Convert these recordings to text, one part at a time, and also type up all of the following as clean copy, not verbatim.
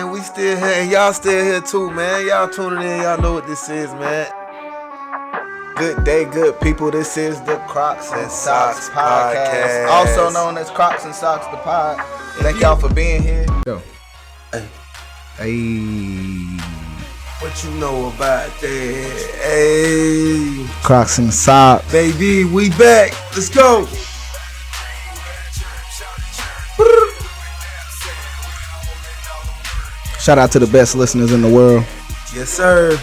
man. We still here, and y'all still here too, man. Y'all tuning in, y'all know what this is, man. Good day, good people. This is the Crocs and Socks podcast, also known as Crocs and Socks the Pod. Thank y'all for being here. Go. Hey. What you know about that? Hey. Crocs and Socks. Baby, we back. Let's go. Shout out to the best listeners in the world. Yes, sir.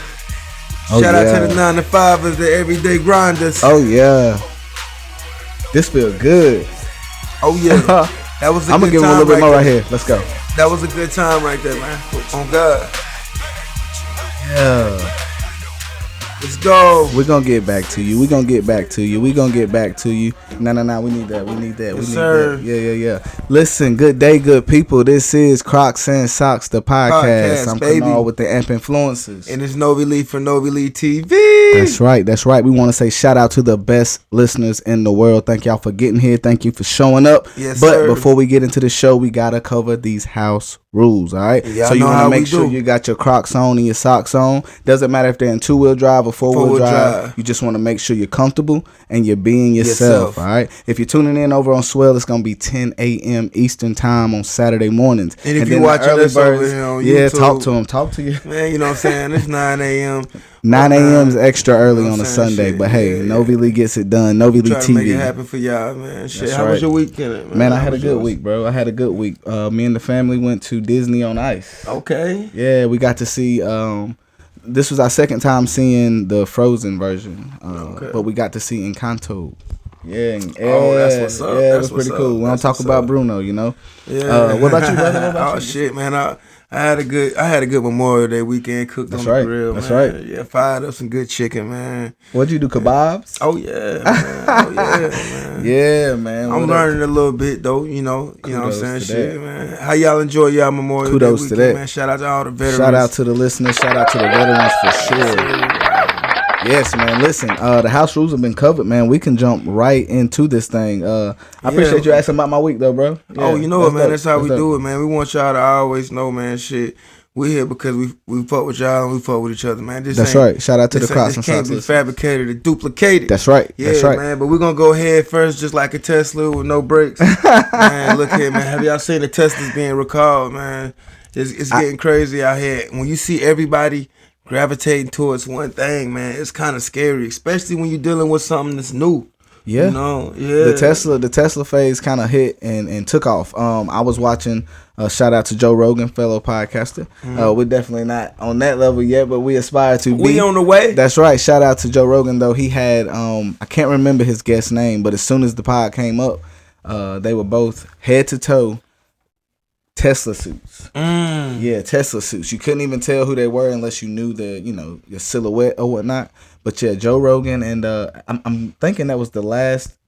Shout out to the 9 to 5ers, the everyday grinders. Oh, yeah. This feel good. Oh, yeah. That was a I'm good time. I'm going to give him a little bit more right here. Let's go. That was a good time right there, man. On God. Yeah. Let's go. We're going to get back to you. We're going to get back to you. We're going to get back to you. No. We need that. We need that. Yes, we need sir. that. Yeah. Listen, good day, good people. This is Crocs and Socks, the podcast. I'm Kanal with the Amp Influencers. And it's NOVI for NOVI TV. That's right. We want to say shout out to the best listeners in the world. Thank y'all for getting here. Thank you for showing up. Yes, but sir. Before we get into the show, we got to cover these house rules, all right? Yeah, so you want to make sure you got your Crocs on and your socks on. Doesn't matter if they're in 2-wheel drive or 4-wheel drive. You just want to make sure you're comfortable and you're being yourself, all right? If you're tuning in over on Swell, it's going to be 10 a.m. Eastern time on Saturday mornings. And if you're watching this over here on YouTube, talk to you. Man, you know what I'm saying? It's 9 a.m. 9 a.m. is extra early on a Sunday, but hey, NOVI Lee gets it done. NOVI Lee TV. Try to make it happen for y'all, man. Shit, how was your weekend, man? Man, I had a good week, bro. I had a good week. Me and the family went to Disney on Ice. Okay. Yeah, we got to see. This was our second time seeing the Frozen version, but we got to see Encanto. Yeah, that's what's up. Yeah, it was pretty cool. We don't talk about Bruno, you know. Yeah. What about you, brother? Shit, man. I had a good Memorial Day weekend cooked on the grill. That's man. right. Yeah, fired up some good chicken, man. What'd you do, kebabs? Oh yeah, man. Yeah, man. I'm learning a little bit though, you know what I'm saying? Shit, man. How y'all enjoy y'all Memorial Day weekend, to that. Man. Shout out to all the veterans. Shout out to the listeners. Shout out to the veterans for sure. Yes, man. Listen, the house rules have been covered, man. We can jump right into this thing. I appreciate you asking about my week, though, bro. Yeah, you know what, man? That's how we do it, man. We want y'all to always know, man. Shit, we here because we fuck with y'all and we fuck with each other, man. That's right. Shout out to the Crocs and Socks. This can't be fabricated or duplicated. That's right. Yeah, that's right, man. But we're gonna go head first, just like a Tesla with no brakes. Man, look here, man. Have y'all seen the Teslas being recalled, man? It's getting crazy out here. When you see everybody gravitating towards one thing, man, it's kind of scary, especially when you're dealing with something that's new. Yeah, you know, yeah. The Tesla phase kind of hit and took off. I was watching. Shout out to Joe Rogan, fellow podcaster. We're definitely not on that level yet, but we aspire to be. We on the way. That's right. Shout out to Joe Rogan, though. He had I can't remember his guest name, but as soon as the pod came up, they were both head to toe Tesla suits. Yeah, Tesla suits. You couldn't even tell who they were unless you knew your silhouette or whatnot. But yeah, Joe Rogan, and I'm thinking that was the last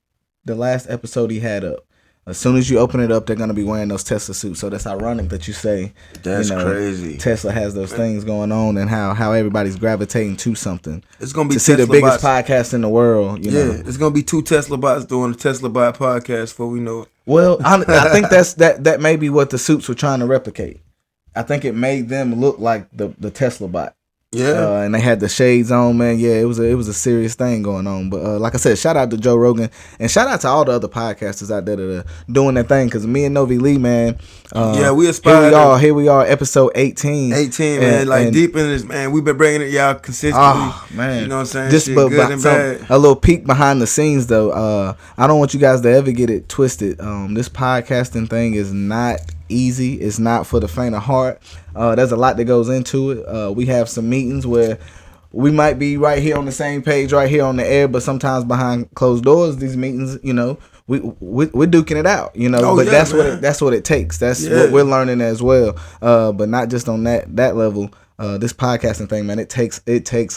episode he had up. As soon as you open it up, they're gonna be wearing those Tesla suits. So that's ironic that you say that's crazy. Tesla has those things going on, and how everybody's gravitating to something. It's gonna be to see the biggest podcast in the world. You know? It's gonna be 2 Tesla bots doing a Tesla bot podcast before we know it. Well, I think that may be what the suits were trying to replicate. I think it made them look like the Tesla bot. Yeah, and they had the shades on, man. Yeah, it was a serious thing going on. But like I said, shout out to Joe Rogan and shout out to all the other podcasters out there that are doing their thing. Because me and NOVI Lee, man. We aspire. Here we are, episode 18. 18, man. And deep in this, man. We've been bringing it y'all consistently. Oh man, you know what I'm saying? Just good and bad. A little peek behind the scenes, though. I don't want you guys to ever get it twisted. This podcasting thing is not easy. It's not for the faint of heart. There's a lot that goes into it. We have some meetings where we might be right here on the same page, right here on the air, but sometimes behind closed doors, these meetings, we're duking it out, that's what it takes. That's what we're learning as well. But not just on that level. This podcasting thing, man, it takes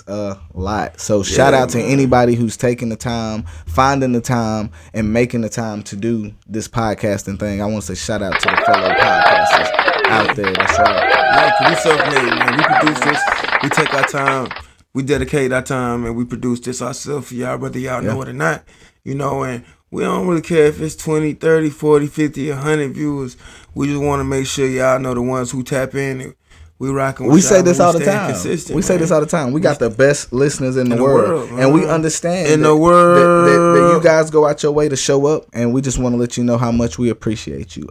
a lot. So shout out to anybody who's taking the time, finding the time, and making the time to do this podcasting thing. I want to say shout out to the fellow podcasters out there. That's right. Yeah, 'cause we self-made, man. We produce this. We take our time. We dedicate our time, and we produce this ourselves for y'all, whether y'all know it or not. And we don't really care if it's 20, 30, 40, 50, 100 viewers. We just want to make sure y'all know the ones who tap in We rocking. We say this all the staying time. Consistent, We say this all the time. We got the best listeners in the world, and we understand in the world that you guys go out your way to show up, and we just want to let you know how much we appreciate you.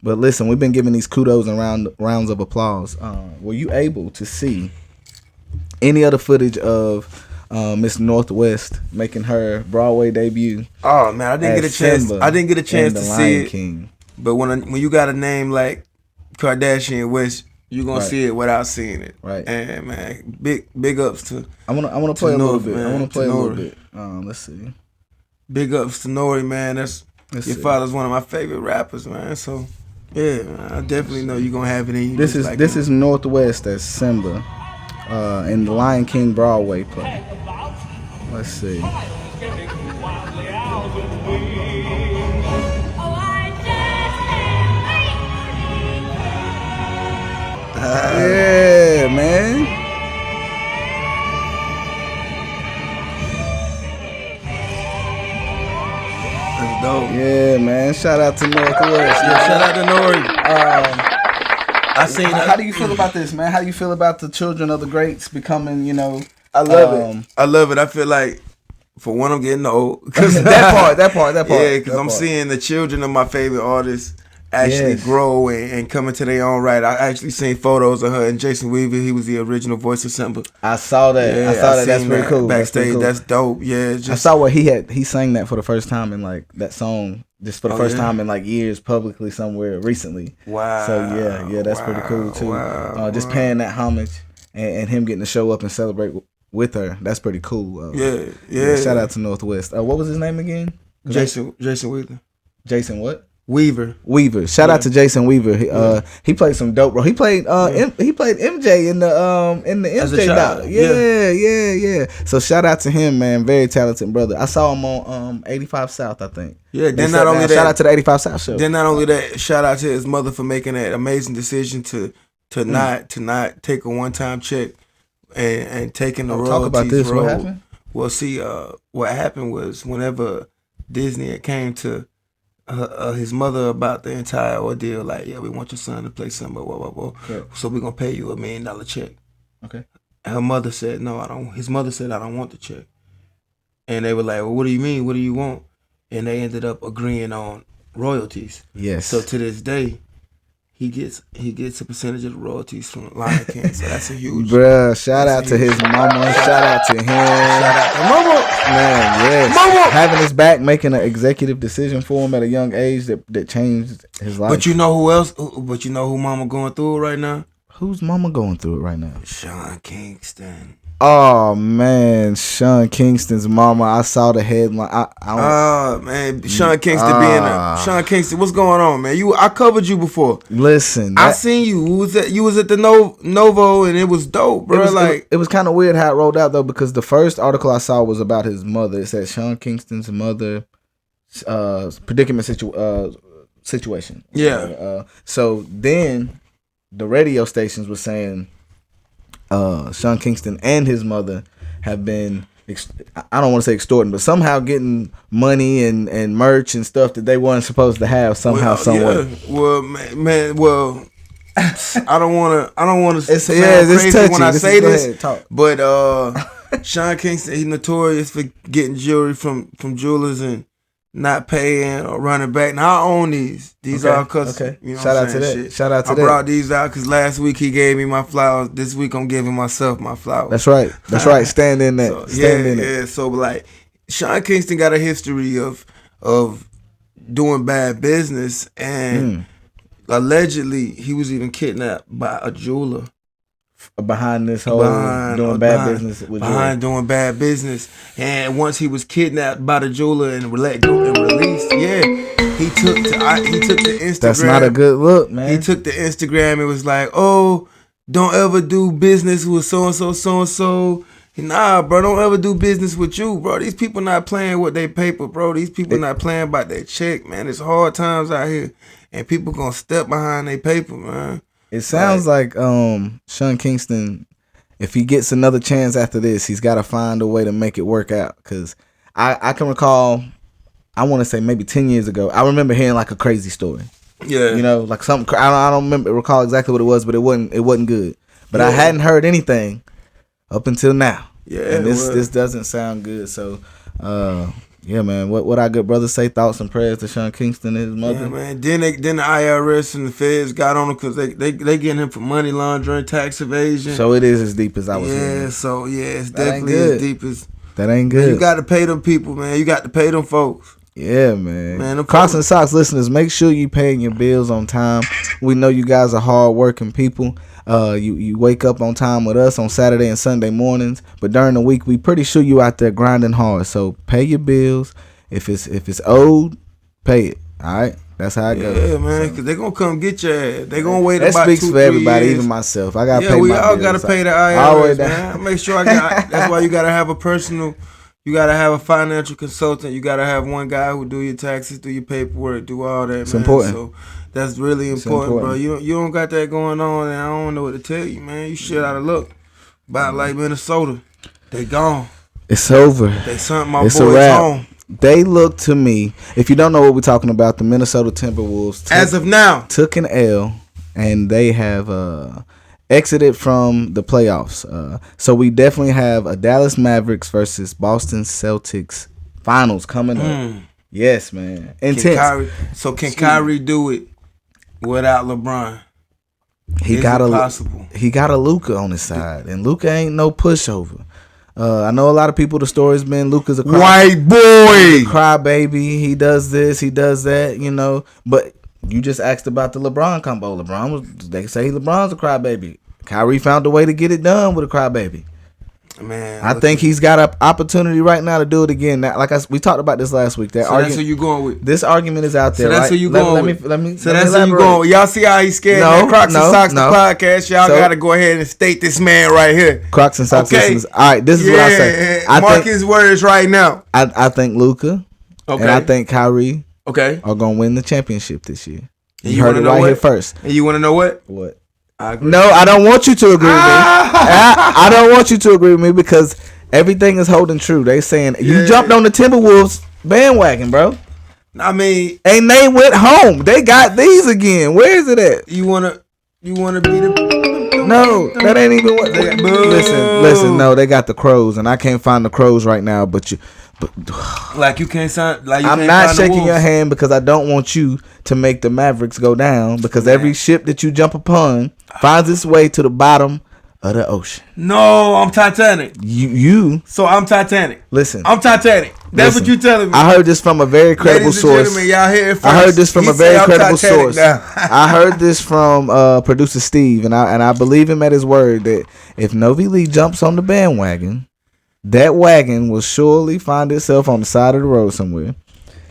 But listen, we've been giving these kudos and rounds of applause. Were you able to see any other footage of Miss Northwest making her Broadway debut? Oh man, I didn't get a chance. I didn't get a chance to see it. King. But when you got a name like Kardashian West, you gonna see it without seeing it. Right. And man, big ups to. I wanna play a little bit. I wanna play a little bit. Let's see. Big ups to Nori, man. Your father's one of my favorite rappers, man. So yeah, man, I definitely know you gonna have it in you. This is Northwest as Simba, in the Lion King Broadway play. Let's see. Yeah, man. That's dope. Yeah, man. Shout out to Northwest. Yeah, shout out to Nori. I seen. How do you feel about this, man? How do you feel about the children of the greats becoming, I love it. I love it. I feel like, for one, I'm getting old. that part. Yeah, because I'm seeing the children of my favorite artists actually grow and come into their own right. I actually seen photos of her and Jason Weaver. He was the original voice of Simba. I saw that. Yeah, I saw that. That's pretty cool. Backstage, that's dope. Yeah, I saw where he sang that for the first time in like that song. Just for the first time in like years publicly somewhere recently. Wow. So yeah, that's pretty cool too. Just paying that homage and him getting to show up and celebrate with her. That's pretty cool. Yeah. Shout out to Northwest. What was his name again? Jason Weaver. Jason what? Weaver. Shout out to Jason Weaver. He played some dope role. He played he played MJ in the MJ doc. Yeah. So shout out to him, man. Very talented brother. I saw him on 85 South, I think. Yeah, then not only that, shout out to the 85 South show. Then not only that, shout out to his mother for making that amazing decision to not take a one-time check and taking the royalties. Talk about this. What happened? Well, see, what happened was whenever Disney had came to his mother about the entire ordeal, like, yeah, we want your son to play Simba, Okay. so we're gonna pay you $1 million check. Okay. Her mother said, no, I don't. His mother said, I don't want the check. And they were like, well, what do you mean? What do you want? And they ended up agreeing on royalties. Yes. So to this day, he gets a percentage of the royalties from Lion King. So that's a huge. Bruh, shout out to his mama. Shout out to him. Shout out to mama. Man, yes. Mama. Having his back, making an executive decision for him at a young age that changed his life. But you know who else? But you know who mama going through it right now? Who's mama going through it right now? Sean Kingston. Oh man, Sean Kingston's mama. I saw the headline. Man, Sean Kingston, what's going on, man? I covered you before. Listen, I seen you. You was at the Novo, and it was dope, bro. It was kind of weird how it rolled out though, because the first article I saw was about his mother. It said Sean Kingston's mother predicament situation. Yeah. So then the radio stations were saying Sean Kingston and his mother have been, I don't want to say extorting, but somehow getting money and merch and stuff that they weren't supposed to have somehow, somewhere. Yeah. Well, man, I don't want to sound crazy touchy when I say this, talk. But Sean Kingston, he's notorious for getting jewelry from jewelers and not paying or running back. Now I own these. These are custom. Okay. You know Shout out to that. Shit. Shout out to I that. brought these out because last week he gave me my flowers. This week I'm giving myself my flowers. That's right. Stand in that. So, Stand in it. So like, Sean Kingston got a history of doing bad business, and allegedly he was even kidnapped by a jeweler. Behind this whole doing bad business, and once he was kidnapped by the jeweler and let go and released, he took the Instagram. That's not a good look, man. He took the Instagram and was like, "Oh, don't ever do business with so and so. Nah, bro, don't ever do business with you, bro. These people not playing with their paper, bro. These people not playing about their check, man. It's hard times out here, and people gonna step behind their paper, man." It sounds like Sean Kingston, if he gets another chance after this, he's got to find a way to make it work out. Because I can recall, I want to say maybe 10 years ago, I remember hearing like a crazy story. Yeah. You know, like something. I don't recall exactly what it was, but it wasn't good. But I hadn't heard anything up until now. Yeah. And this doesn't sound good. So, yeah, man. What our good brother say? Thoughts and prayers to Sean Kingston and his mother. Yeah, man. Then the IRS and the feds got on him because they getting him for money laundering, tax evasion. So it is as deep as I was hearing. Yeah. So it's definitely as deep as. That ain't good. Man, you got to pay them people, man. You got to pay them folks. Yeah, man. Crocs and Socks listeners, make sure you paying your bills on time. We know you guys are hard-working people. You wake up on time with us on Saturday and Sunday mornings, but during the week, we pretty sure you out there grinding hard. So pay your bills. If it's owed, pay it. All right, that's how it goes. Yeah, man, because they're gonna come get your ass. They're gonna wait that about 2-3 years. That speaks for everybody, even myself. I gotta pay my bills. Yeah, we all gotta pay the IRS, man. Make sure that's why you gotta have a personal. You gotta have a financial consultant. You gotta have one guy who do your taxes, do your paperwork, do all that. It's important. So that's really important, bro. You don't got that going on, and I don't know what to tell you, man. You shit out of luck. About like Minnesota, they gone. It's over. They sent my boys home. They look to me. If you don't know what we're talking about, the Minnesota Timberwolves as of now took an L, and they have exited from the playoffs. So we definitely have a Dallas Mavericks versus Boston Celtics finals coming up. Yes, man. Intense. Can Kyrie do it without LeBron? He got a Luka on his side, and Luka ain't no pushover. I know a lot of people. The story's been Luka's a white boy, crybaby. He does this, he does that, you know. But you just asked about the LeBron combo. They say LeBron's a crybaby. Kyrie found a way to get it done with a crybaby. Man, I think he's got an opportunity right now to do it again. Now, we talked about this last week. That's who you going with. This argument is out there. So that's who you going with. Let me. So that's who you going with. Y'all see how he's scared? No, Crocs and Socks the podcast. Y'all got to go ahead and state this man right here. Crocs and Socks listeners. All right, this is what I say. Mark his words right now. I think Luka and I think Kyrie are going to win the championship this year. You heard it right here first. And you want to know what? What? No, I don't want you to agree with me. I don't want you to agree with me because everything is holding true. They saying you jumped on the Timberwolves bandwagon, bro. I mean, and they went home. They got these again. Where is it at? You wanna be the? No, that ain't even what. Listen. No, they got the Crows, and I can't find the Crows right now. But you can't sign. I'm not shaking your hand because I don't want you to make the Mavericks go down because every ship that you jump upon finds its way to the bottom of the ocean. No, I'm Titanic. So I'm Titanic. Listen, I'm Titanic. That's what you telling me. I heard this from a very credible source. Y'all hear it first. I heard this from a very credible source. I heard this from producer Steve, and I believe him at his word that if Novi Lee jumps on the bandwagon, that wagon will surely find itself on the side of the road somewhere.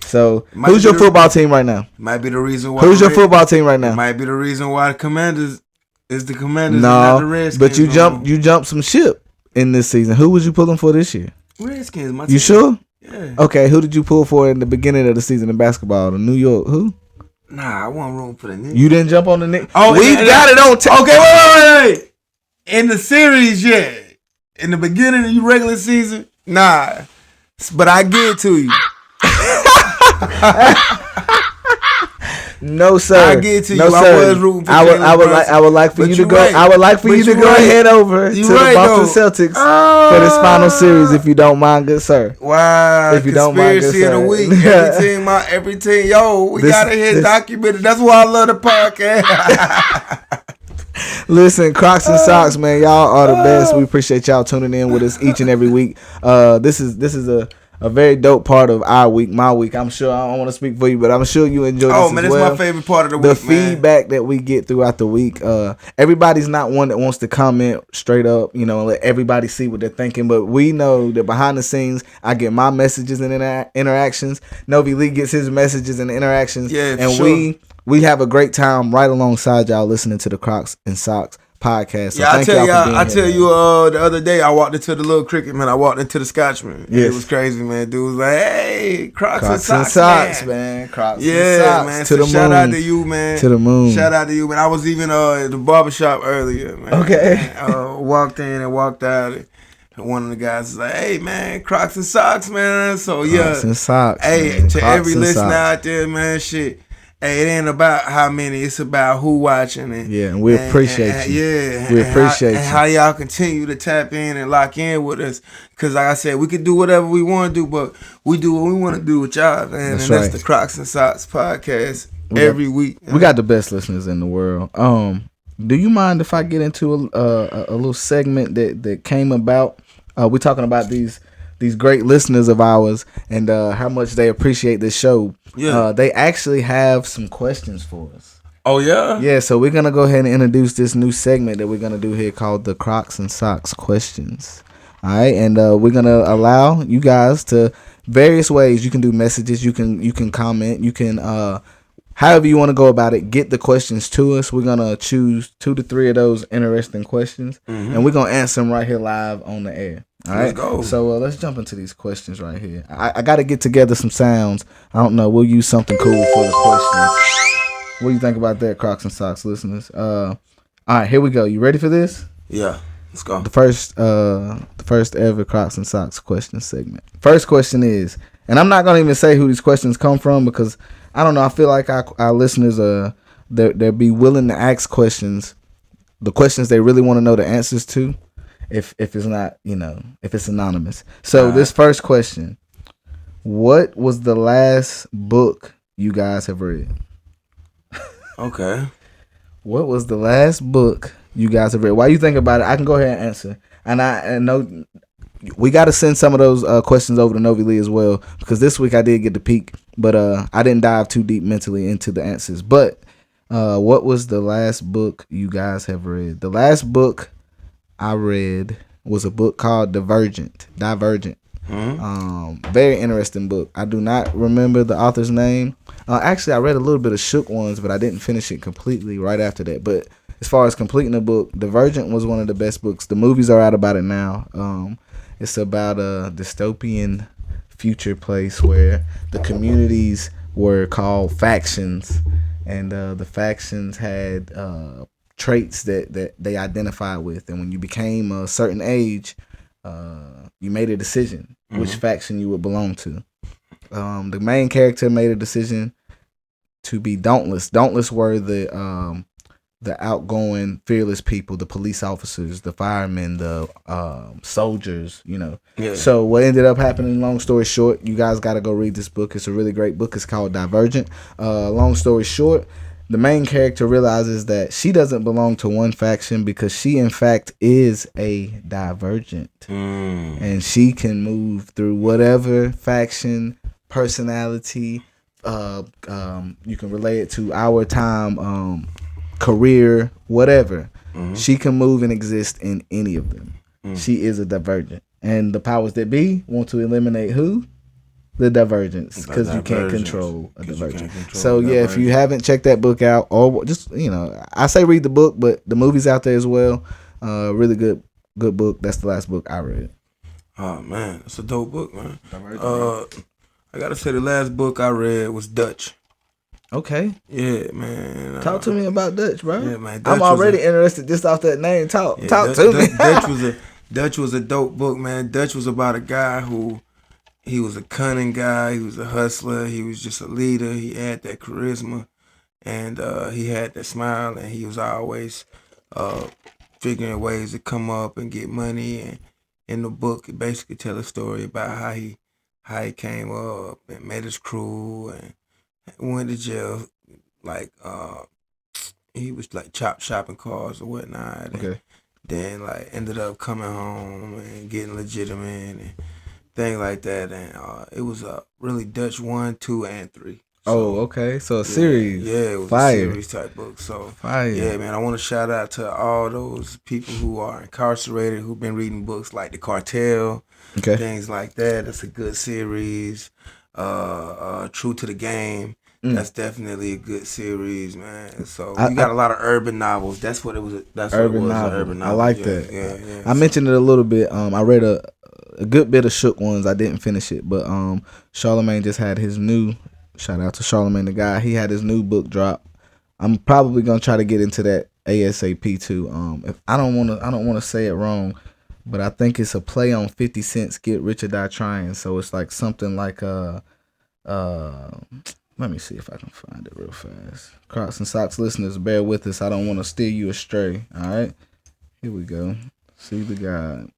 So, who's your football team right now? Might be the reason why. Who's your football team right now? Might be the reason why the Commanders is the Commanders. No, and not the Redskins. But you jumped some ship in this season. Who was you pulling for this year? Redskins. My team. You sure? Yeah. Okay, who did you pull for in the beginning of the season in basketball? The New York who? Nah, I wasn't room for the Knicks. You didn't jump on the Knicks. Oh, we got it on. Okay, wait. In the series, yeah. In the beginning of the regular season, nah. But I give it to you. No, sir. I give it to you. No, I was rooting for I would like for you to go. Right. I would like for you to go ahead over to the Boston Celtics for this final series, if you don't mind, good sir. Wow. If you don't mind, good sir. Of the week. Every team. Yo, we gotta hit documented. That's why I love the podcast. Listen, Crocs and Socks, man, y'all are the best. We appreciate y'all tuning in with us each and every week. This is a very dope part of our week, my week. I'm sure I don't want to speak for you, but I'm sure you enjoy this as well. Oh, man, it's my favorite part of the week, The feedback that we get throughout the week. Everybody's not one that wants to comment straight up, you know, and let everybody see what they're thinking. But we know that behind the scenes, I get my messages and interactions. Novi Lee gets his messages and interactions. Yeah, and sure. We have a great time right alongside y'all listening to the Crocs and Socks podcast. So yeah, I tell you, the other day I walked into the little cricket, man. I walked into the Scotchman. Yes. It was crazy, man. Dude was like, "Hey, Crocs and Socks, man. Crocs and Socks, man. To the shout moon. Out to you, man. To the moon. Shout out to you, man. I was even at the barbershop earlier, man. Okay. Walked in and walked out. And one of the guys was like, "Hey, man, Crocs and Socks, man." So yeah, Crocs and Socks. Hey, man. to Crocs every and listener Socks. out there, man, shit. Hey, it ain't about how many. It's about who watching it. Yeah, and we appreciate you. Yeah, we appreciate you. And how y'all continue to tap in and lock in with us. Because like I said, we can do whatever we want to do, but we do what we want to do with y'all, man. That's and right. That's the Crocs and Socks podcast every week. We got the best listeners in the world. Do you mind if I get into a little segment that came about? We're talking about these great listeners of ours and how much they appreciate this show. Yeah. They actually have some questions for us. Oh, yeah? Yeah, so we're going to go ahead and introduce this new segment that we're going to do here called the Crocs and Socks questions. All right, and we're going to allow you guys to various ways. You can do messages, you can comment, you can however you want to go about it, get the questions to us. We're going to choose 2 to 3 of those interesting questions, and we're going to answer them right here live on the air. All right, let's go. So let's jump into these questions right here. I got to get together some sounds. I don't know. We'll use something cool for the questions. What do you think about that, Crocs and Socks listeners? All right, here we go. You ready for this? Yeah, let's go. The first ever Crocs and Socks question segment. First question is, and I'm not going to even say who these questions come from because I don't know. I feel like our listeners they'll be willing to ask questions, the questions they really want to know the answers to, if it's not, if it's anonymous. So this first question: what was the last book you guys have read? Okay. What was the last book you guys have read? While you think about it, I can go ahead and answer. And I know we got to send some of those questions over to NOVI Lee as well, because this week I did get to peek, but I didn't dive too deep mentally into the answers. But what was the last book you guys have read? The last book I read was a book called Divergent. Very interesting book. I do not remember the author's name. Actually, I read a little bit of Shook Ones, but I didn't finish it completely right after that. But as far as completing a book, Divergent was one of the best books. The movies are out about it now. It's about a dystopian future place where the communities were called factions, and the factions had traits that they identified with. And when you became a certain age, you made a decision which faction you would belong to. The main character made a decision to be Dauntless. Dauntless were the outgoing, fearless people, the police officers, the firemen, the soldiers, Yeah. So what ended up happening, long story short, you guys got to go read this book. It's a really great book. It's called Divergent. Long story short, the main character realizes that she doesn't belong to one faction because she, in fact, is a divergent. And she can move through whatever faction, personality, you can relate it to our time, career, whatever. She can move and exist in any of them. She is a divergent. And the powers that be want to eliminate who? The divergence, because you can't control a divergent. So yeah, if you haven't checked that book out, or just I say read the book, but the movie's out there as well. Really good book. That's the last book I read. Oh man, it's a dope book, man. I gotta say the last book I read was Dutch. Okay. Yeah, man. Talk to me about Dutch, bro. Yeah, man. I'm already interested just off that name. Talk to me. Dutch was a dope book, man. Dutch was about a guy who. He was a cunning guy. He was a hustler. He was just a leader. He had that charisma, and he had that smile. And he was always figuring ways to come up and get money. And in the book, it basically tell a story about how he came up and met his crew and went to jail. Like he was like shopping cars or whatnot. Okay. And then like ended up coming home and getting legitimate and thing like that, and it was a really Dutch 1, 2, and 3. So, okay. So a series. Yeah, it was a series type book. So fire. Yeah, man. I want to shout out to all those people who are incarcerated who've been reading books like The Cartel, things like that. It's a good series. True to the Game. That's definitely a good series, man. So you got a lot of urban novels. That's what it was. That's urban what it was. Urban novel. I like that. Yeah. I mentioned it a little bit. I read a good bit of Shook Ones. I didn't finish it, but Charlemagne just had his new. Shout out to Charlemagne the guy. He had his new book drop. I'm probably gonna try to get into that ASAP too. If I don't want to say it wrong, but I think it's a play on 50 Cent's "Get Rich or Die Trying." So it's like something like Let me see if I can find it real fast. Crocs and Socks listeners, bear with us. I don't want to steer you astray. All right. Here we go. See the guide.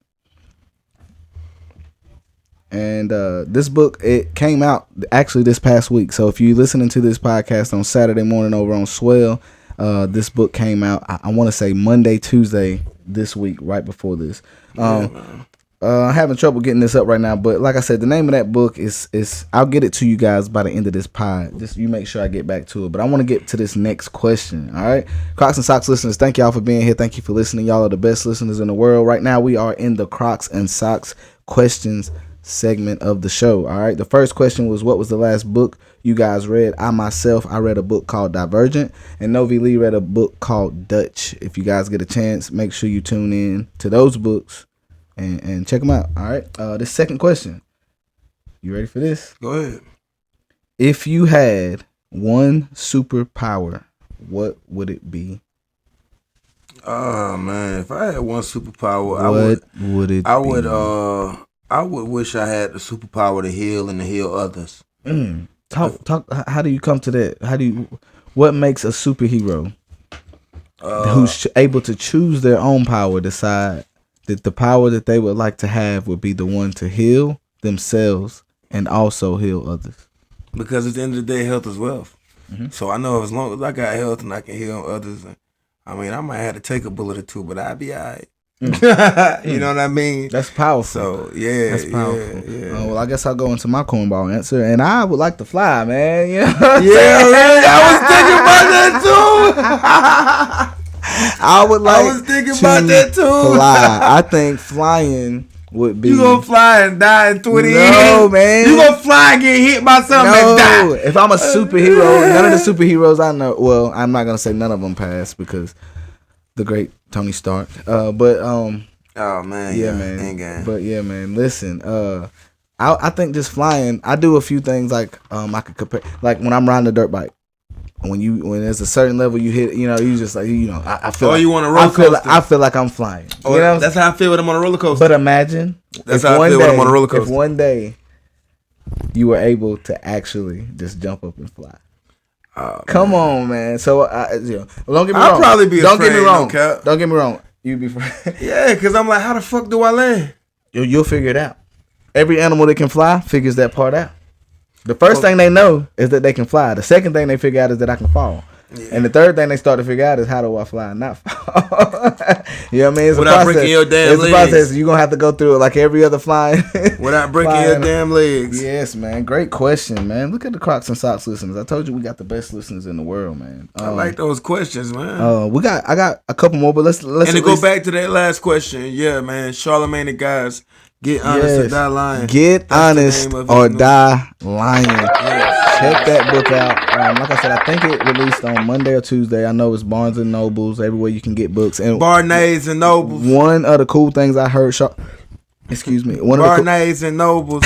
And this book, it came out actually this past week. So if you're listening to this podcast on Saturday morning over on Swell, this book came out, I want to say Monday, Tuesday this week, right before this. I'm having trouble getting this up right now, but like I said, the name of that book is I'll get it to you guys by the end of this pod. Just you make sure I get back to it. But I want to get to this next question. All right, Crocs and Socks listeners, thank y'all for being here. Thank you for listening. Y'all are the best listeners in the world. Right now, we are in the Crocs and Socks questions segment of the show. All right, the first question was, what was the last book you guys read? I read a book called Divergent, and Novi Lee read a book called Dutch. If you guys get a chance, make sure you tune in to those books and check them out. All right, this second question, you ready for this? Go ahead. If you had one superpower, what would it be? Oh man, if I had one superpower, I would wish I had the superpower to heal and to heal others. Talk. How do you come to that? What makes a superhero who's able to choose their own power decide that the power that they would like to have would be the one to heal themselves and also heal others? Because at the end of the day, health is wealth. Mm-hmm. So I know as long as I got health and I can heal others, I might have to take a bullet or two, but I'd be all right. You know what I mean? That's powerful. So yeah, that's powerful. Yeah. Well, I guess I'll go into my cornball answer, and I would like to fly, man. You know I was thinking about that too. I was thinking about that too. Fly. I think flying would be. You gonna fly and die in 20 years? No, man. You gonna fly and get hit by something and die? If I'm a superhero, none of the superheroes I know. Well, I'm not gonna say none of them passed because the great Tony Stark. Oh man. Yeah, man. Endgame. But yeah, man. Listen. I think just flying. I do a few things like I could compare. Like when I'm riding a dirt bike. When there's a certain level you hit, you just like I feel. Like, you want a roller coaster? I feel like I'm flying. That's how I feel when I'm on a roller coaster. But imagine that's how I feel when I'm on a roller coaster. If one day you were able to actually just jump up and fly. Come on, man. So don't get me wrong. I'll probably be don't afraid. Get me wrong. No, don't get me wrong. You be afraid. Yeah, because I'm like, how the fuck do I land? You'll figure it out. Every animal that can fly figures that part out. The first thing they know is that they can fly. The second thing they figure out is that I can fall. Yeah. And the third thing they start to figure out is how do I fly and not fall. You know what I mean? It's without a process. Breaking your damn legs. It's a process. You're going to have to go through it like every other flying. Without breaking your damn legs. Yes, man. Great question, man. Look at the Crocs and Socks listeners. I told you we got the best listeners in the world, man. I like those questions, man. I got a couple more, but let's and to go back to that last question, yeah, man. Charlamagne the guys. Get honest or die lying. Get honest or die lying. Yes. Check that book out. Like I said, I think it released on Monday or Tuesday. I know it's Barnes and Nobles, everywhere you can get books. And Barnes and Nobles. One of the cool things I heard. Excuse me. Barnes and Nobles.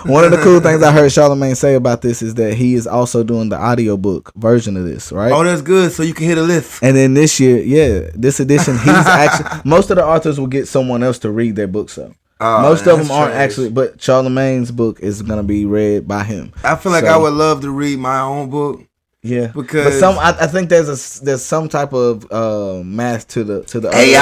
One of the cool things I heard Charlamagne say about this is that he is also doing the audiobook version of this, right? Oh, that's good. So you can hit a list. And then this year, this edition, he's actually most of the authors will get someone else to read their book. So. Most of them aren't actually, but Charlamagne's book is gonna be read by him. I feel like I would love to read my own book. Yeah, because I think there's some type of math to the. Hey,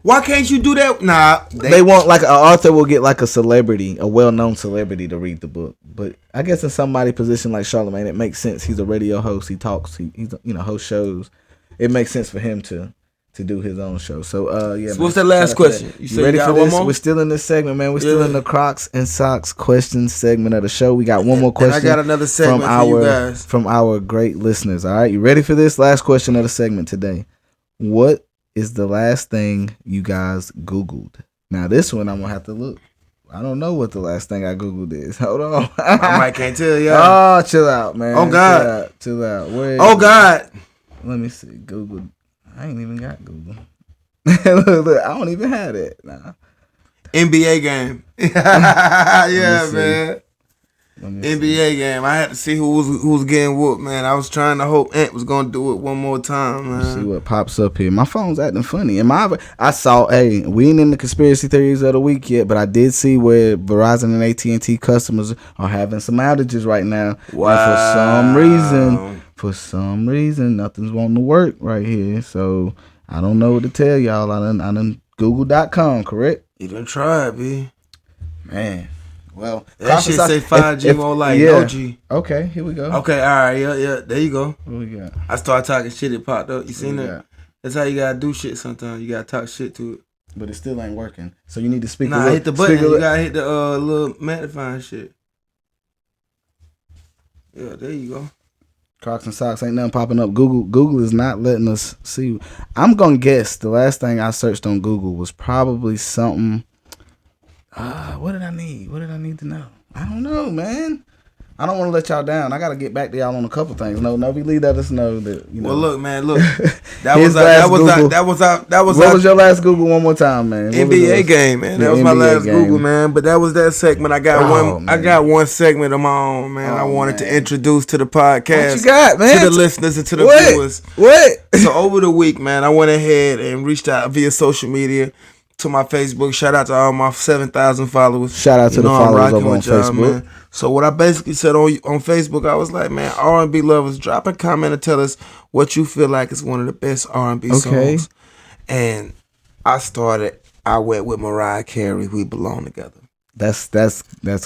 why can't you do that? Nah, they want like an author will get like a celebrity, a well-known celebrity to read the book. But I guess in somebody's position like Charlamagne, it makes sense. He's a radio host. He talks. He's host shows. It makes sense for him to do his own show. So yeah. So what's that last question? You ready for this? We're still in this segment, man. We're still in the Crocs and Socks questions segment of the show. We got one more question. And I got another segment for you guys. From our great listeners. All right, you ready for this last question of the segment today? What is the last thing you guys Googled? Now this one I'm gonna have to look. I don't know what the last thing I Googled is. Hold on. I might can't tell y'all. Oh, chill out, man. Oh God. Chill out. Oh God. Let me see. Google. I ain't even got Google. look, I don't even have that. Nah. NBA game. Yeah, man. NBA game. I had to see who was getting whooped, man. I was trying to hope Ant was gonna do it one more time, man. Let's see what pops up here. My phone's acting funny. I saw. Hey, we ain't in the conspiracy theories of the week yet, but I did see where Verizon and AT&T customers are having some outages right now. Wow. And for some reason, nothing's wanting to work right here. So I don't know what to tell y'all. I done Google.com, correct? You done tried, B. Man. Well, that shit say 5G more like no G. Okay, here we go. Okay, all right, yeah. There you go. What we got? I started talking shit. It popped up. You seen that? That's how you gotta do shit. Sometimes you gotta talk shit to it. But it still ain't working. So you need to speak. Nah, hit the button. You gotta hit the little magnifying shit. Yeah, there you go. Crocs and socks ain't nothing popping up. Google is not letting us see. I'm gonna guess the last thing I searched on Google was probably something. What did I need? What did I need to know? I don't know, man. I don't want to let y'all down. I gotta get back to y'all on a couple things. NOVI, let us know that. You know. Well, look, man, look. That was. What was your last Google? One more time, man. NBA game, man. That was my last Google, man. But that was that segment. I got one segment of my own, man. I wanted to introduce to the podcast. What you got, man? To the listeners and to the viewers. What? So over the week, man, I went ahead and reached out via social media. To my Facebook, shout out to all my 7,000 followers. Shout out to the followers over on Facebook. Man. So what I basically said on Facebook, I was like, man, R&B lovers, drop a comment and tell us what you feel like is one of the best R&B songs. And I went with Mariah Carey, We Belong Together. That's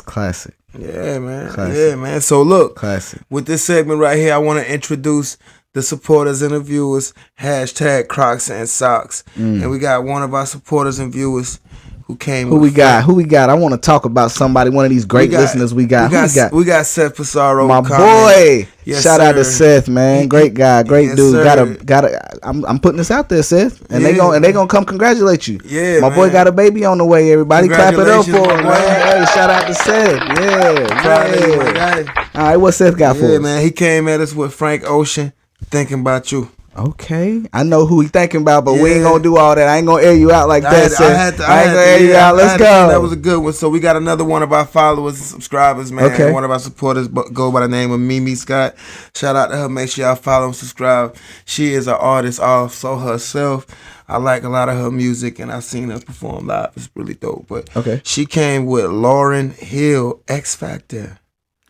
classic. Yeah, man. Classic. Yeah, man. So look, classic. With this segment right here, I want to introduce the supporters and the viewers, # Crocs and Socks. And we got one of our supporters and viewers who came. Who we got? I want to talk about somebody, one of these great listeners we got. We got Seth Pissarro. My boy. Yes, shout out to Seth, man. Great guy, great dude. I'm putting this out there, Seth. And they gonna come congratulate you. Yeah. My boy got a baby on the way, everybody. Clap it up for him, man. Hey, shout out to Seth. Yeah. All right, what Seth got for us? Yeah, man. He came at us with Frank Ocean. Thinking about you. Okay. I know who he thinking about, but we ain't gonna do all that. I ain't gonna air you out like that. I ain't gonna air you out. Let's go. That was a good one. So we got another one of our followers and subscribers, man. Okay. One of our supporters go by the name of Mimi Scott. Shout out to her. Make sure y'all follow and subscribe. She is an artist also herself. I like a lot of her music, and I've seen her perform live. It's really dope. But she came with Lauryn Hill, X Factor.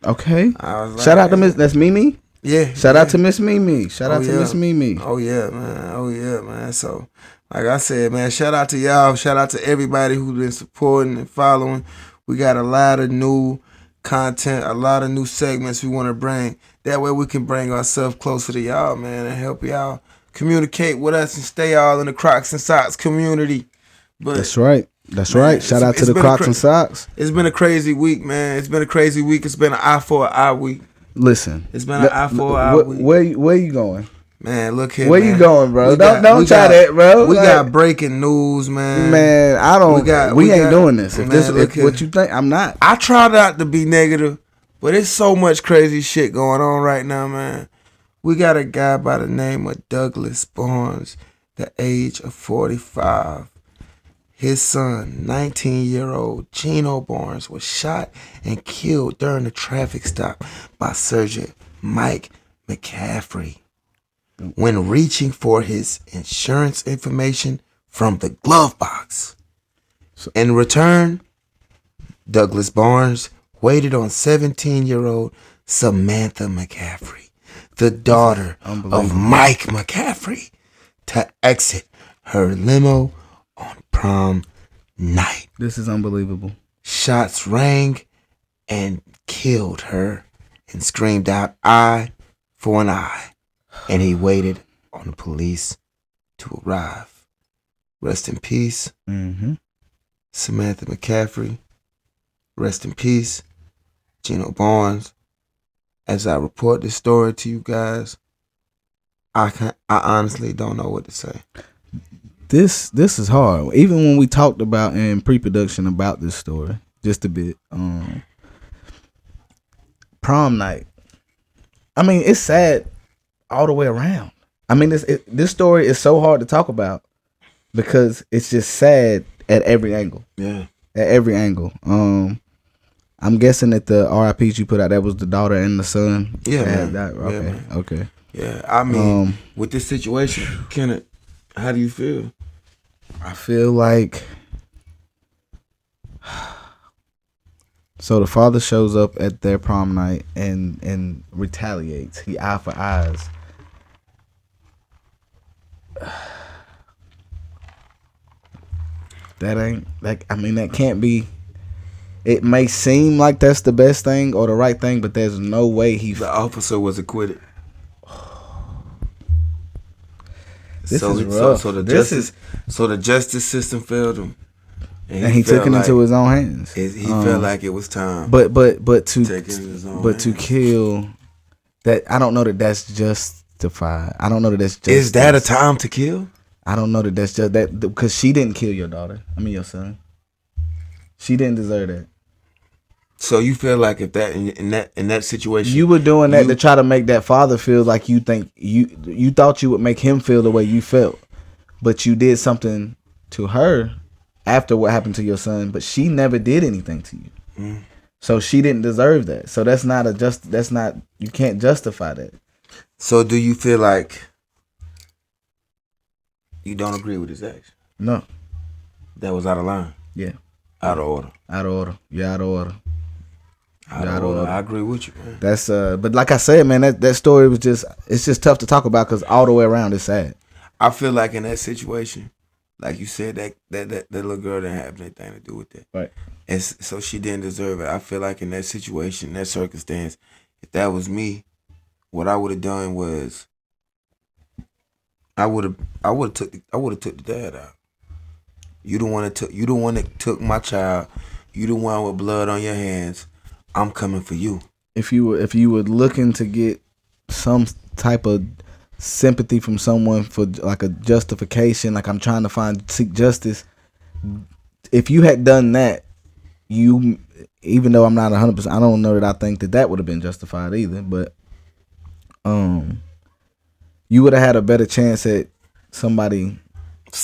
Okay. Shout out to Miss. That's Mimi. Yeah. Shout out to Miss Mimi. Shout out to Miss Mimi. Oh yeah, man. So, like I said, man, shout out to y'all. Shout out to everybody who's been supporting and following. We got a lot of new content, a lot of new segments we want to bring. That way we can bring ourselves closer to y'all, man, and help y'all communicate with us and stay all in the Crocs and Socks community. But that's right. Shout out to the Crocs and Socks. It's been a crazy week, man. It's been an eye for an eye week. Listen, it's been an eye for an eye week. Where you going? Man, look here. Where you going, bro? Don't try that, bro. We got breaking news, man. Man, I don't. We ain't doing this. If what you think, I'm not. I try not to be negative, but it's so much crazy shit going on right now, man. We got a guy by the name of Douglas Barnes, the age of 45. His son, 19-year-old Gino Barnes, was shot and killed during a traffic stop by Sergeant Mike McCaffrey when reaching for his insurance information from the glove box. In return, Douglas Barnes waited on 17-year-old Samantha McCaffrey, the daughter of Mike McCaffrey, to exit her limo on prom night. This is unbelievable. Shots rang and killed her and screamed out, "Eye for an eye." And he waited on the police to arrive. Rest in peace, Samantha McCaffrey. Rest in peace, Gino Barnes. As I report this story to you guys, I honestly don't know what to say. This is hard. Even when we talked about in pre-production about this story, just a bit. Prom night. I mean, it's sad all the way around. I mean, this story is so hard to talk about because it's just sad at every angle. Yeah. At every angle. I'm guessing that the RIPs you put out, that was the daughter and the son. Yeah, man. Okay, Yeah, man. okay. Yeah, I mean, with this situation, Kenneth, how do you feel? I feel like. So the father shows up at their prom night and retaliates. He eye for eyes. That ain't like, I mean, that can't be. It may seem like that's the best thing or the right thing, but there's no way The officer was acquitted. This is rough. So the justice system failed him, and he took it into his own hands. He felt like it was time. But to take it in his own but to hands. kill that, I don't know that that's justified. I don't know that that's just. Is that a time to kill? I don't know that that's just that, because she didn't kill your daughter. I mean your son. She didn't deserve that. So you feel like if that in that situation, you were doing that to try to make that father feel like you think you thought you would make him feel the way you felt, but you did something to her after what happened to your son, but she never did anything to you. So she didn't deserve that. So that's not you can't justify that. So do you feel like you don't agree with his action? No. That was out of line. Yeah. Out of order. Out of order. You're out of order. Out of order. I agree with you, man. That's but like I said, man, that story was it's just tough to talk about because all the way around it's sad. I feel like in that situation, like you said, that little girl didn't have anything to do with that. Right. And so she didn't deserve it. I feel like in that situation, that circumstance, if that was me, what I would have done was I would have took the dad out. You the one that took my child. You the one with blood on your hands. I'm coming for you. If you were looking to get some type of sympathy from someone for like a justification, like I'm trying to seek justice, if you had done that, even though I'm not 100%, I don't know that I think that would have been justified either, but you would have had a better chance at somebody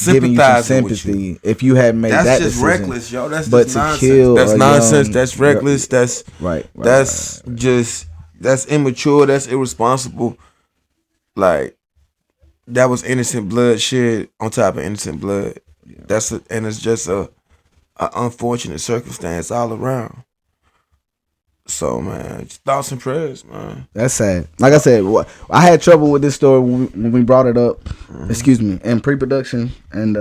giving you some sympathy if you had made that decision. That's just reckless, yo. That's but just to nonsense. kill That's nonsense. That's reckless. That's right. That's immature. That's irresponsible. Like that was innocent blood shed on top of innocent blood. Yeah. And it's just a unfortunate circumstance all around. So man, just thoughts and prayers, man. That's sad. Like I said, I had trouble with this story when we brought it up. Excuse me, in pre-production, and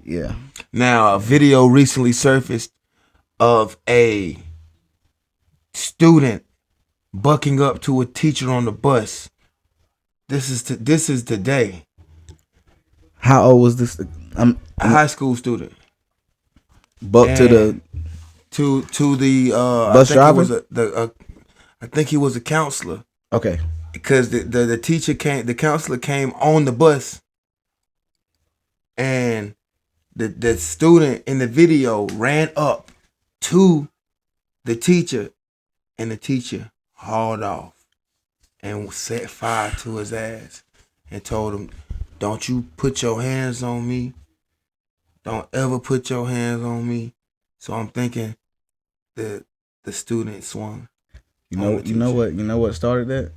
yeah. Now a video recently surfaced of a student bucking up to a teacher on the bus. This is today. How old was this? A high school student. Buck to the. To the bus driver. I think he was a counselor. Okay. Because the teacher came, the counselor came on the bus, and the student in the video ran up to the teacher, and the teacher hauled off and set fire to his ass and told him, "Don't you put your hands on me. Don't ever put your hands on me." So I'm thinking the student swung. You know what started that?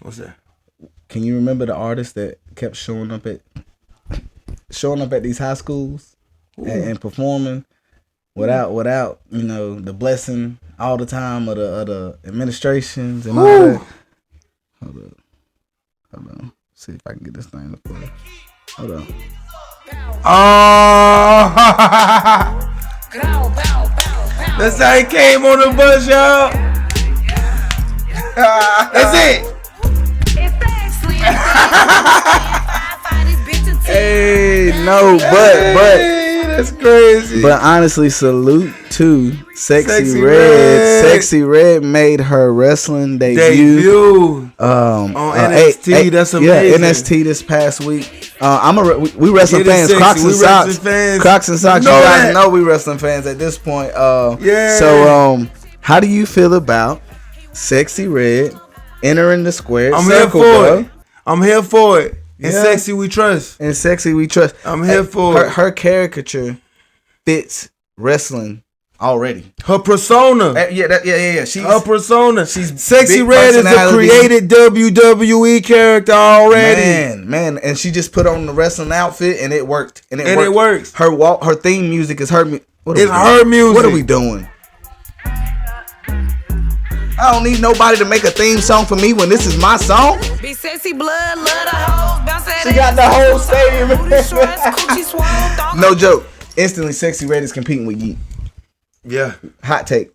What's that? Can you remember the artist that kept showing up at these high schools and performing without the blessing all the time of the administrations and all that? Hold on. See if I can get this thing to play. Hold on. Oh, that's how he came on the bus, y'all. That's it. Hey, no, but that's crazy. But honestly, salute to Sexy Red. Sexy Red made her wrestling debut on NXT. That's amazing. Yeah, NXT this past week. We wrestling fans. Crocs and socks. Crocs and socks. You guys know we wrestling fans at this point. Yeah. So how do you feel about Sexy Red entering the square circle? I'm here for it. And Sexy we trust. I'm here for it. Her caricature fits wrestling already. Her persona. Yeah. She's her persona. She's Sexy big Red is a personality. created WWE character already. Man, and she just put on the wrestling outfit and it worked. And it works. Her theme music is her. It's her music. What are we doing? I don't need nobody to make a theme song for me when this is my song. Be sexy blood, love the hoes, bounce that She got the whole stadium. coochie swole, No joke. Instantly, Sexy Red is competing with Yeet. Yeah. Hot take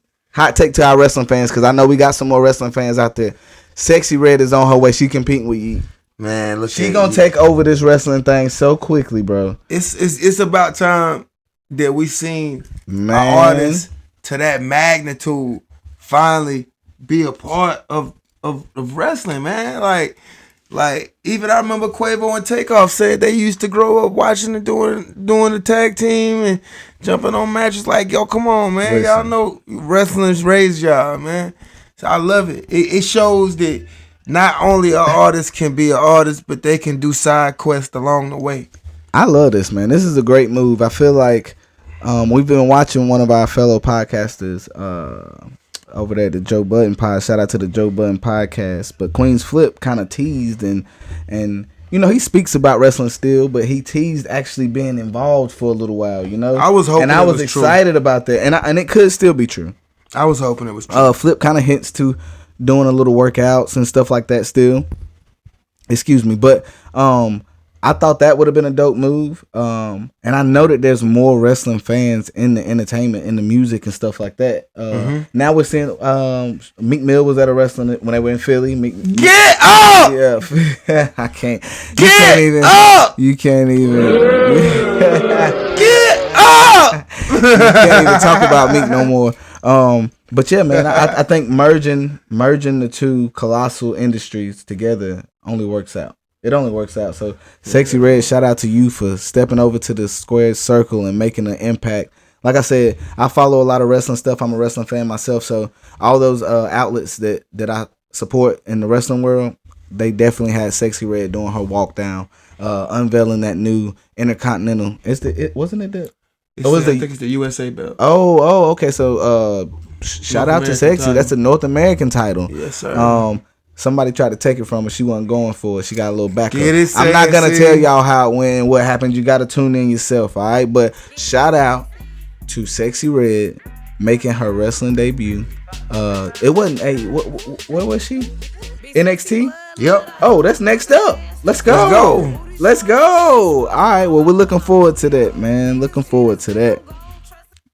to our wrestling fans, because I know we got some more wrestling fans out there. Sexy Red is on her way. She competing with Yeet. Man, look, she gonna take over this wrestling thing so quickly, bro. It's about time that we seen an artist to that magnitude finally be a part of wrestling, man. Like even I remember Quavo and Takeoff said they used to grow up watching and doing the tag team and jumping on matches. Like, yo, come on, man. Listen. Y'all know wrestlers raised y'all, man. So I love it. It shows that not only an artist can be an artist, but they can do side quests along the way. I love this, man. This is a great move. I feel like we've been watching one of our fellow podcasters over there, the Joe Budden pod. Shout out to the Joe Budden podcast. But Queen's Flip kind of teased and you know, he speaks about wrestling still, but he teased actually being involved for a little while. You know, I was hoping, and I was excited about that, and it could still be true. I was hoping it was true. Flip kind of hints to doing a little workouts and stuff like that still. Excuse me, but I thought that would have been a dope move. And I know that there's more wrestling fans in the entertainment, in the music and stuff like that. Now we're seeing Meek Mill was at a wrestling when they were in Philly. Get up! Yeah, I can't. Get up! You can't even. Get up! You can't even talk about Meek no more. But yeah, man, I think merging the two colossal industries together only works out. It only works out. So, Sexy Red, shout out to you for stepping over to the squared circle and making an impact. Like I said, I follow a lot of wrestling stuff. I'm a wrestling fan myself. So, all those outlets that I support in the wrestling world, they definitely had Sexy Red doing her walk down, unveiling that new Intercontinental. Wasn't it the? I think it's the USA belt. Oh, okay. So, shout out to Sexy. Title. That's a North American title. Yes, sir. Somebody tried to take it from her. She wasn't going for it. She got a little backup. I'm not going to tell y'all how it went, what happened. You got to tune in yourself, all right? But shout out to Sexy Red making her wrestling debut. It wasn't where was she? NXT? Yep. Oh, that's next up. Let's go. All right. Well, we're looking forward to that, man. Looking forward to that.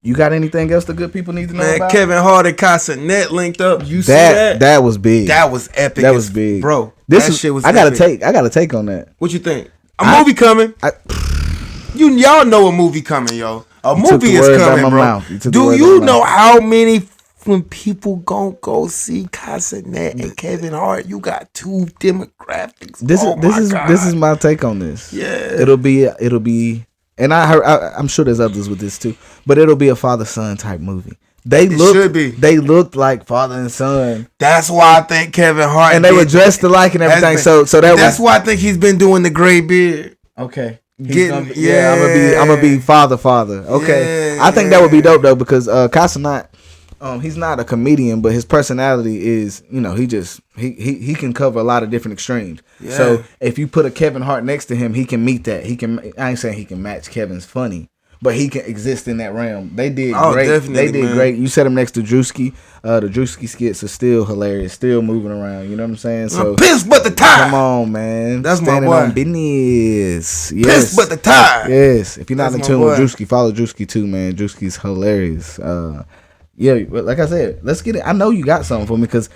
You got anything else the good people need to know about? Kevin Hart and Casa Net linked up. You see that? That was big. That was epic. That was big, bro. Shit was. I got a take on that. What you think? Movie coming. Y'all know a movie coming, yo. A movie is coming, bro. Do you know how many when people gon' go see Casa Net and Kevin Hart? You got two demographics. This is my take on this. Yeah. It'll be. And I'm sure there's others with this too, but it'll be a father-son type movie. They looked like father and son. That's why I think Kevin Hart and they were dressed alike and everything. That's why I think he's been doing the gray beard. Okay, I'm gonna be father. Okay, I think that would be dope though because Casa he's not a comedian, but his personality is, you know, he can cover a lot of different extremes. Yeah. So if you put a Kevin Hart next to him, he can meet that. I ain't saying he can match Kevin's funny, but he can exist in that realm. They did great. They did great. You set him next to Drewski. The Drewski skits are still hilarious, still moving around. You know what I'm saying? So I'm pissed but the tie. Come on, man. That's Standing my boy. On business. Yes. Pissed but the tie. Yes. If you're not in tune with Drewski, follow Drewski too, man. Drewski's hilarious. Yeah, like I said, let's get it. I know you got something for me because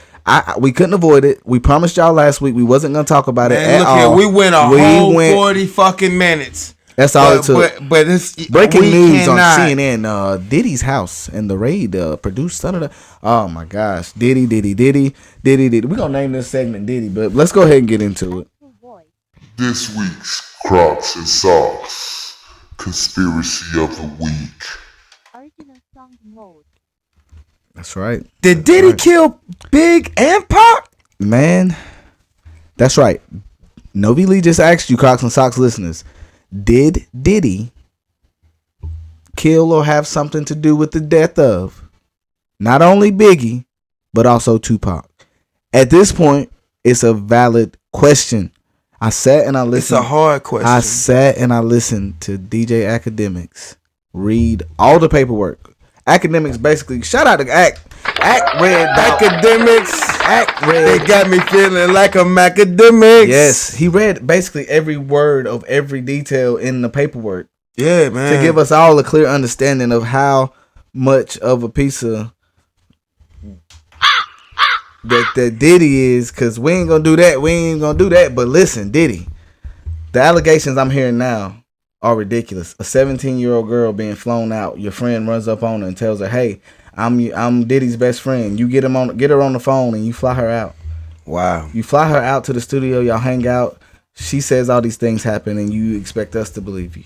we couldn't avoid it. We promised y'all last week we wasn't gonna talk about it at all. We went a whole 40 fucking minutes. That's all it took. But it's breaking news on CNN. Diddy's house and the raid produced under the. Oh my gosh, Diddy. We're gonna name this segment Diddy, but let's go ahead and get into it. This week's Crocs and Socks Conspiracy of the Week. Original song mode. That's right. Did Diddy kill Big and Pac? Man, that's right. Novi Lee just asked you, Crocs and Socks listeners, did Diddy kill or have something to do with the death of not only Biggie, but also Tupac? At this point, it's a valid question. I sat and I listened. It's a hard question. I sat and I listened to DJ Academics read all the paperwork. Academics basically, shout out to Act read Academics. Act read. They got me feeling like I'm academics. Yes, he read basically every word of every detail in the paperwork. Yeah, man. To give us all a clear understanding of how much of a piece of that Diddy is, because we ain't gonna do that. But listen, Diddy, the allegations I'm hearing now are ridiculous. A 17-year-old girl being flown out. Your friend runs up on her and tells her, "Hey, I'm Diddy's best friend. You get her on the phone and you fly her out. Wow. You fly her out to the studio. Y'all hang out. She says all these things happen, and you expect us to believe you."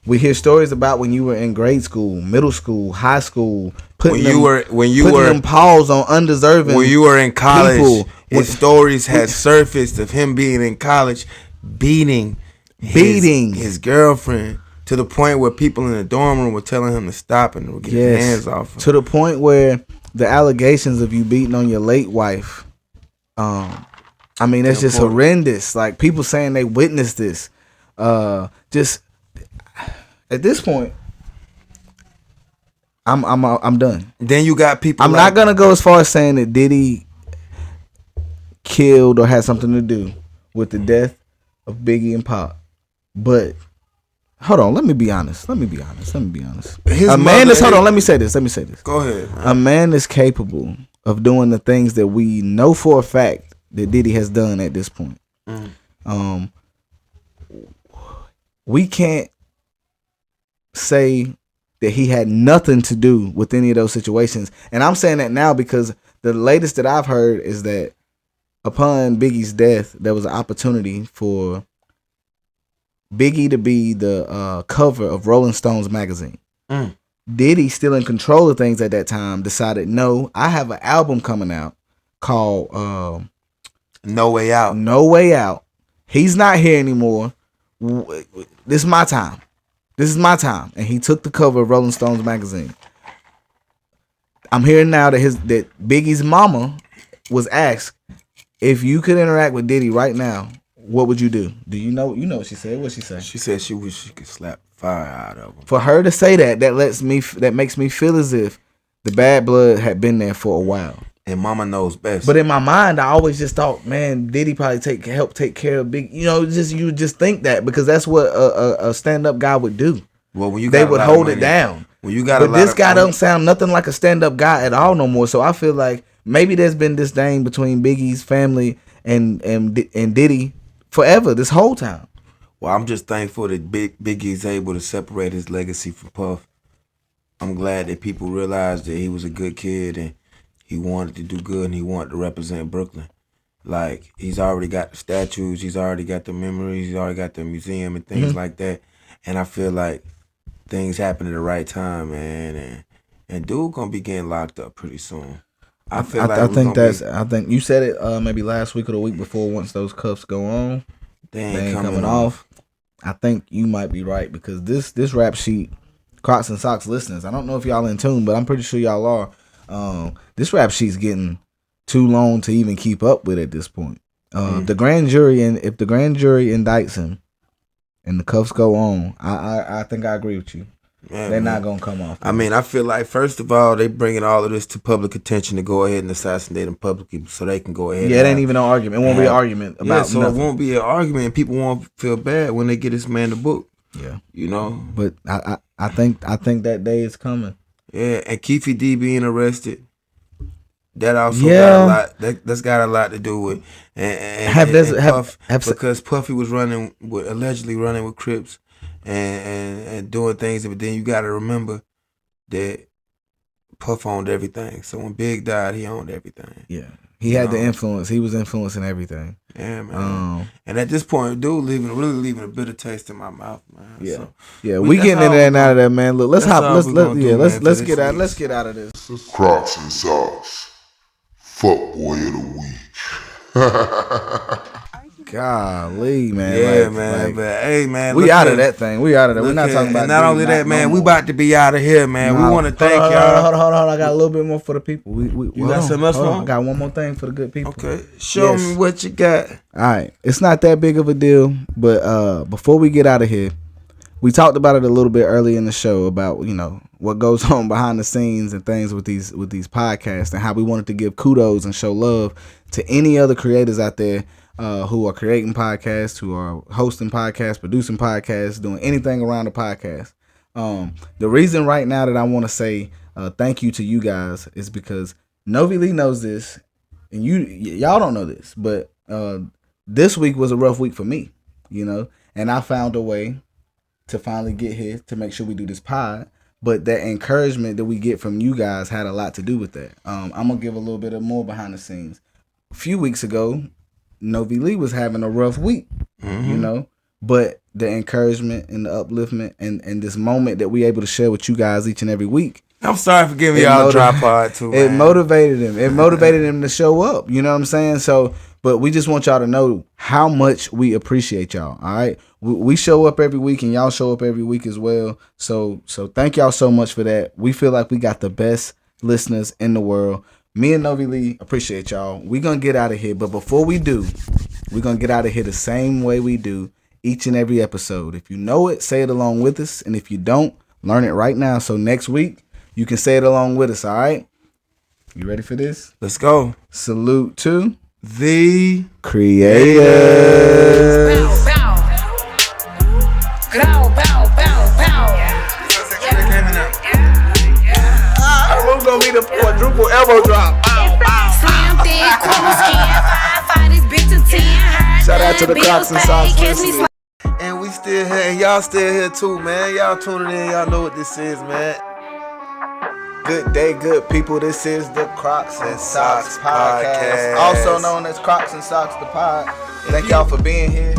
We hear stories about when you were in grade school, middle school, high school, putting them paws on undeserving. When you were in college, people. his stories had surfaced of him being in college, beating his girlfriend to the point where people in the dorm room were telling him to stop and get his hands off him. To the point where the allegations of you beating on your late wife, I mean, that's just horrendous. Like people saying they witnessed this. Just at this point, I'm done. Then you got people. I'm not gonna go as far as saying that Diddy killed or had something to do with the death of Biggie and Pop, but hold on. Let me be honest. Let me be honest. Hold on. Let me say this. Go ahead. A man is capable of doing the things that we know for a fact that Diddy has done at this point. We can't say that he had nothing to do with any of those situations. And I'm saying that now because the latest that I've heard is that upon Biggie's death, there was an opportunity for Biggie to be the cover of Rolling Stones magazine. Diddy, still in control of things at that time, decided, no, I have an album coming out called No Way Out. No Way Out. He's not here anymore. This is my time. And he took the cover of Rolling Stones magazine. I'm hearing now that Biggie's mama was asked, if you could interact with Diddy right now, what would you do? Do you know? You know what she said? What'd she say? She said she wish she could slap fire out of him. For her to say that makes me feel as if the bad blood had been there for a while. And mama knows best. But in my mind, I always just thought, man, Diddy probably help take care of Big. You just think that because that's what a stand up guy would do. Well, when they would hold it down. When you got, but this guy don't sound nothing like a stand up guy at all no more. So I feel like maybe there's been disdain between Biggie's family and Diddy forever this whole time. Well, I'm just thankful that Biggie's able to separate his legacy from Puff. I'm glad that people realized that he was a good kid and he wanted to do good and he wanted to represent Brooklyn. Like, he's already got the statues, he's already got the memories, he's already got the museum and things like that. And I feel like things happen at the right time, man. And dude gonna be getting locked up pretty soon. I think you said it maybe last week or the week before. Once those cuffs go on, they ain't coming off. I think you might be right because this rap sheet, Crocs and Socks listeners, I don't know if y'all in tune, but I'm pretty sure y'all are. This rap sheet's getting too long to even keep up with at this point. The grand jury, and if the grand jury indicts him and the cuffs go on, I think I agree with you. Yeah, they're not gonna come off. I mean, I feel like first of all, they bringing all of this to public attention to go ahead and assassinate him publicly, so they can go ahead. Yeah, it ain't even no argument. It won't be an argument about so nothing. It won't be an argument. People won't feel bad when they get this man the book. Yeah, you know. But I think that day is coming. Yeah, and Keefe D being arrested, that also got a lot. That's got a lot to do with because Puffy was allegedly running with Crips. And doing things, but then you got to remember that Puff owned everything. So when Big died, he owned everything. Yeah, he had the influence. He was influencing everything. Yeah, man. And at this point, dude, really leaving a bitter taste in my mouth, man. Yeah, so, we getting in there and out of there, man. Look, let's get out of this. Crocs and Socks, fuck boy of the week. Golly, man. Yeah, like, man. like, but hey, man, we look out here. of that thing. We out of that. We're Look not here. talking about And not dude, only that, man, no we more. about to be out of here, man. Nah, We want to thank hold on, y'all. Hold on. I got a little bit more for the people. You got something else for 'em? I got one more thing for the good people. Okay, show Yes. me what you got. All right. It's not that big of a deal, but before we get out of here, we talked about it a little bit earlier in the show about, you know, what goes on behind the scenes and things with these podcasts, and how we wanted to give kudos and show love to any other creators out there who are creating podcasts, who are hosting podcasts, producing podcasts, doing anything around the podcast. The reason right now that I want to say thank you to you guys is because Novi Lee knows this, and y'all don't know this, but this week was a rough week for me, you know, and I found a way to finally get here to make sure we do this pod. But that encouragement that we get from you guys had a lot to do with that. I'm gonna give a little bit of more behind the scenes. A few weeks ago, Novi Lee was having a rough week, you know, but the encouragement and the upliftment and this moment that we able to share with you guys each and every week. I'm sorry for giving y'all a drop pod too, man. It motivated him. It motivated him to show up. You know what I'm saying? So, but we just want y'all to know how much we appreciate y'all. All right, we show up every week, and y'all show up every week as well. So thank y'all so much for that. We feel like we got the best listeners in the world. Me and Novi Lee appreciate y'all. We gonna get out of here, but before we do, we gonna get out of here the same way we do each and every episode. If you know it, say it along with us, and if you don't, learn it right now. So next week you can say it along with us. All right? You ready for this? Let's go. Salute to The creators. Bow, bow. Bow, bow, bow, bow. I'm gonna be the quadruple elbow drop. Slim, thick, quarter skin, 5'5", this bitch a 10. Shout out to the Crocs and Socks Catch me listeners. And we still here, and y'all still here too, man. Y'all tuning in, y'all know what this is, man. Good day, good people. This is the Crocs and Socks Podcast. podcast, also known as Crocs and Socks the pod. Thank y'all for being here.